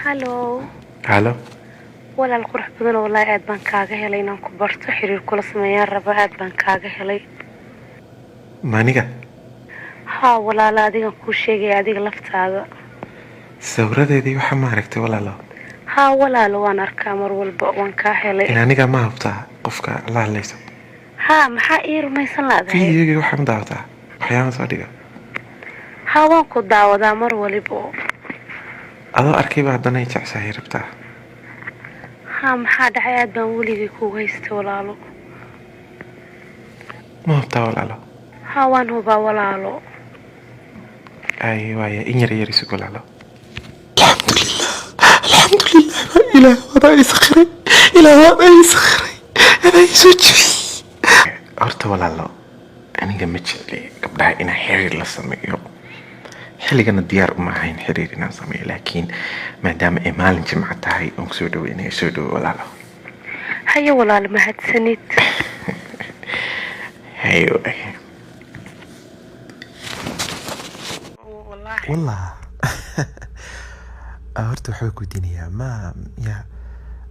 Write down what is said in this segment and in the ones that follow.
هالو Halo, ولا القرح بدن والله aad baan kaaga helay inaan ku barto xiriir kula sameeyaan raba aad baan kaaga helay maniga haa walaala adigan kuu sheegay adiga laftaada sawiradeedii waxa ma aragtay walaalo haa walaalo waan arkaa mar walba waan kaa helay in aniga ma hubtaa qofka la hadlayso haa maxaa ii rumaysan laadahay fiidiyogii waxaan daawataa waxyaaba soo dhiga haa waan ku daawadaa mar waliba adoo arkayba haddana ay jecsahay rabtaa haa maxaa dhacay aad baan weligii kugu haystay walaalo ma hubtaa walaalo haa waan hubaa walaalo ay waaye in yar yar isugu walaalo alxamdulilah wada ay sakhiray ilaa wada ay sakhiray ana soo jibi horta walaalo aniga ma jecli gabdhaha inaan xiriir la sameeyo xilligana diyaar uma ahayn xiriir inaan sameeyo laakiin maadaama ay maalin jimca tahay oon kusoo dhaweynayo soo dhawo walaalo haye walaalo mahadsanid hayo والله horta waxaa ku diinayaa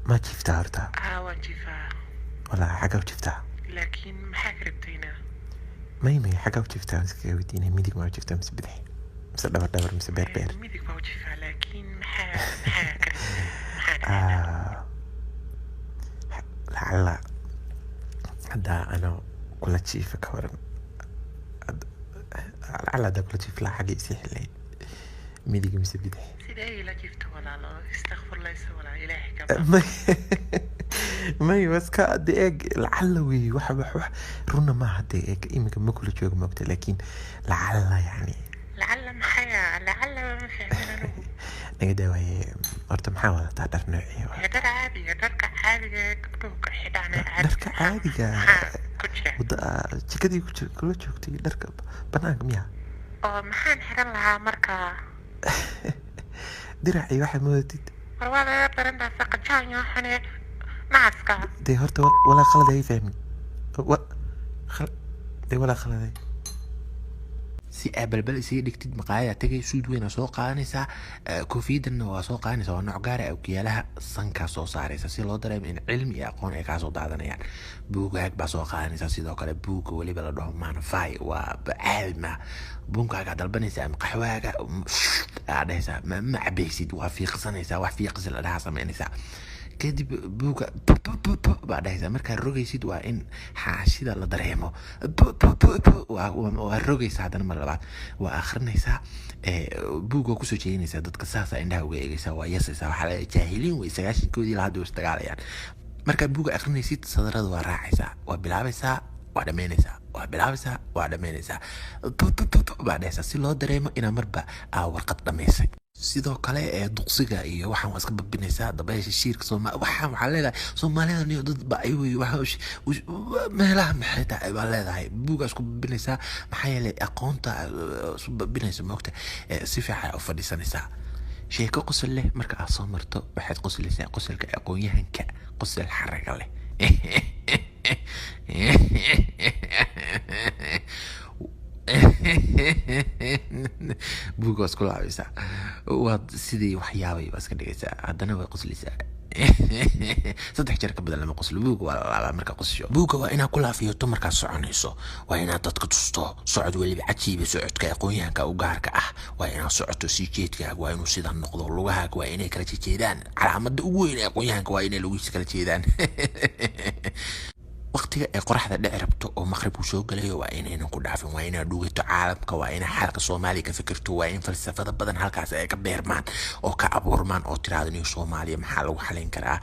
ma jiftaa horta waan jifaa wala xagaa u jiftaa laakiin maxaa ka rabtayna may xagaa u jiftaa iskaga weydiinaya midig ma u jiftaa mise bidix mise dhabar mise beer midig baa u jifaa laakiin maxaa ka lacala haddaa ano kula jiifa ka waran lacala haddaa kula jiifa laa xagga isii xilayn midig mise bidix sidee ila jifta walaalo istakfurlaysa walaa ilaahay ka may waska de eeg lacala wey wax runa maaha de eeg iminka ma kula jooga moogta laakiin lacala yani lacala maxaya lacala ma fiicnaan anigu naga daawaye horta maxaa wadataa dhar noocii dhar caadiga dharka caadiga gabdhuhu ka xidhaan dharka caadiga ku jira wada jikadii kula joogtay dharka banaanka miya oo maxaan xiran lahaa markaa diracii waxaad moodatid war waa laga barandaasa qajaanyo xune nacaska dee horta walaa khalad ay fahmin dee walaa khaladay si balbal isaga dhigtid maqaayada tagay suud weyn soo qaadanaysaa koofiyadanna waa soo qaadanaysaa waa nooc gaar ah ookiyaalaha sanka soo saaraysa si loo dareemo in cilmi iyo aqoon ay kaa soo daadanayaan buugaag baa soo qaadanaysaa sidoo kale buugga weliba la dhaho manfai waa caadima buunkaaga dalbanaysa ama qaxwaaga dhahaysaa ma cabaysid waa fiiqsanaysaa wax fiiqsi la dhahaa samaynaysaa kadib buuga baa dhahaysaa markaad rogaysid waa in xaashida la dareemo waa rogaysaa haddana mar labaad waa akhrinaysaa buuga waa kusoo jeedinaysaa dadka saasaa indhaha uga eegaysaa waa yasaysaa waxaa laga jaahiliin wey 90koodii ilaa hadda isdagaalayaan markaad buuga akhrinaysid sadarada waa raacaysaa waa bilaabaysaa waa dhamaynaysaa waa bilaabaysaa waa dhamaynaysaa baa dhahaysaa si loo dareemo inaa marba warqad dhamaysay sidoo kale duqsiga iyo waxaan waa iska babinaysaa dabaysha shiirka waxaa leedahay soomaalida niyo dad meelaha maxay tahay baa leedahay buuga isku babinaysaa maxaa yeelay aqoonta isu babinaysa moogta si fiican u fadhiisanaysaa sheeko qosol leh marka aad soo marto waxaad qoslaysaa qosolka aqoonyahanka qosol xaraga leh buuga waa isku laabaysaa waad sidii waxyaabay baa iska dhigaysaa haddana way qoslaysaa 3 jeer ka badan lama qoslo buuga waa laabaa markaa qosasho buuga waa inaad ku laafiyoto markaad soconayso waa inaad dadka tusto socod weliba cajiiba socodka aqoonyahanka u gaarka ah waa inaad socoto sii jeedkaaga waa inuu sidan noqdo lugahaaga waa inay kala jeedaan calaamadda ugu weyn ee aqoonyahanka waa inay lugihiisa kala jeedaan waqtiga ay qoraxda dhici rabto oo maqrib uu soo galayo waa inaynan ku dhaafin waa inaad dhugato caalamka waa ina xalka Soomaaliya ka fikirto waa in falsafada badan halkaas ay ka beermaan oo ka abuurmaan oo tiraado in Soomaaliya maxaa lagu xalin karaa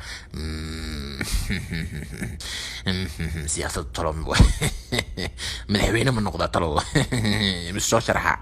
siyaasadda talo madaxweyne ma noqdaa talo soo sharaxa